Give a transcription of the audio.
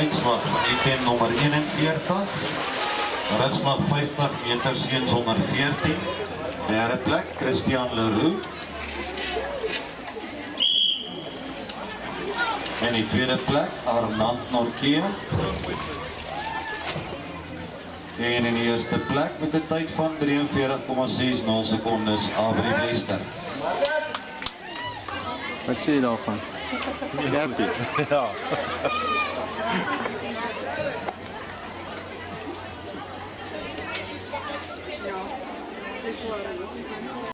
Uitslag item nummer 41. Ritslag 50 meter seuns 114. Derde plek Christian Leroux. En die tweede plek Armand Norkea. En in die eerste plek met 'n tyd van 43,60 sekondes Abri Wester. Wat sê jy daarvan? Happy. Ja.